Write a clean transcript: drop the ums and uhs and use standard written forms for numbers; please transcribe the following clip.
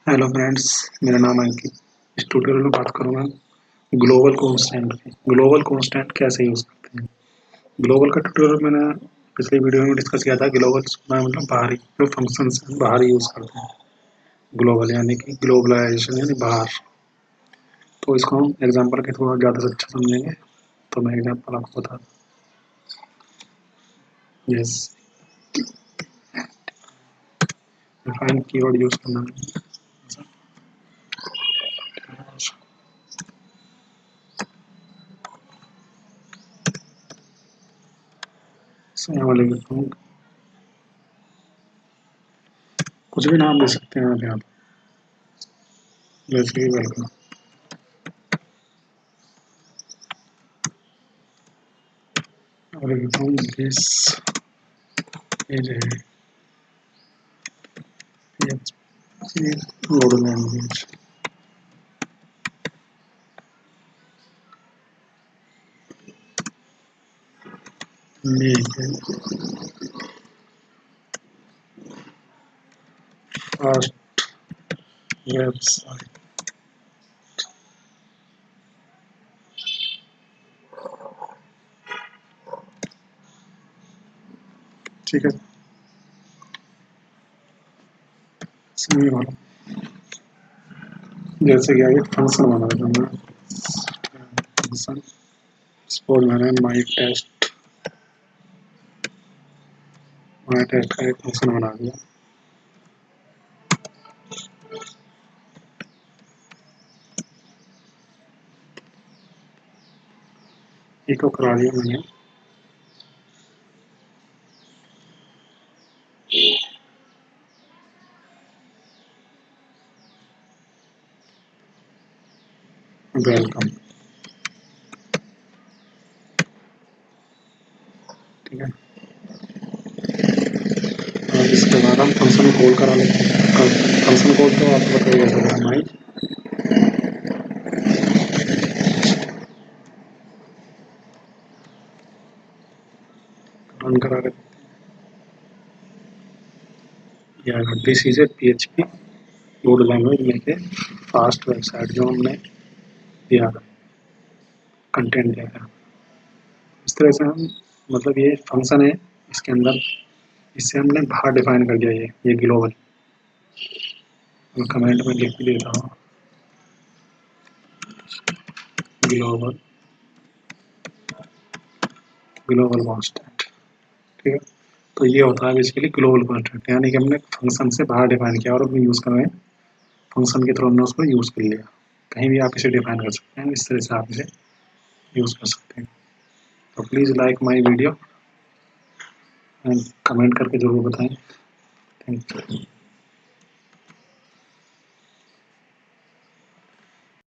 Hello friends, मेरा नाम अंकित। इस ट्यूटोरियल में बात करूंगा ग्लोबल कांस्टेंट की। ग्लोबल कांस्टेंट कैसे यूज़ करते हैं। ग्लोबल का ट्यूटोरियल मैंने पिछली वीडियो में डिस्कस किया था। ग्लोबल मतलब बाहरी जो फंक्शंस हैं बाहर यूज़ करते हैं। ग्लोबल यानी कि ग्लोबलाइजेशन यानी बाहर। तो इसको हम एग्जाम्पल के थोड़ा ज़्यादा से अच्छा समझेंगे। तो मैं एग्जाम्पल आपको बता दूँ। यस, डिफाइन कीवर्ड यूज़ करना है। यहाँ वाले कुछ भी नाम दे सकते हैं आप यहाँ पर, जैसे कि वेलकम। और लिखता हूँ this is code language. Fast website. ठीक है, समझ वाला। जैसे कि आगे फंक्शन बना था मैं फंक्शन सपोज मैंने माई टेस्ट का एक फंक्शन बना दिया। इको करा दिया मैंने। वेलकम। ठीक है, और इसके बाद हम फंक्शन कॉल करा लेते हैं। फंक्शन कॉल तो आपको बताइए कैसे माई रन करा लेते हैं। This is a PHP code language लेके फास्ट वेबसाइट जो हमने दिया था, कंटेंट दिया था। इस तरह से हम मतलब ये फंक्शन है, इसके अंदर इससे हमने बाहर डिफाइन कर दिया ये ग्लोबल। मैं कमेंट में लिख भी देता हूँ ग्लोबल ग्लोबल कांस्टेंट। ठीक है, तो ये होता है बेसिकली ग्लोबल कांस्टेंट, यानी कि हमने फंक्शन से बाहर डिफाइन किया और अपने यूज़ कर रहे हैं। फंक्शन के थ्रू हमने उसको यूज़ कर लिया। कहीं भी आप इसे डिफाइन कर सकते हैं, इस तरह से आप इसे यूज़ कर सकते हैं। तो please like my video and comment करके जरूर बताएं। Thank you.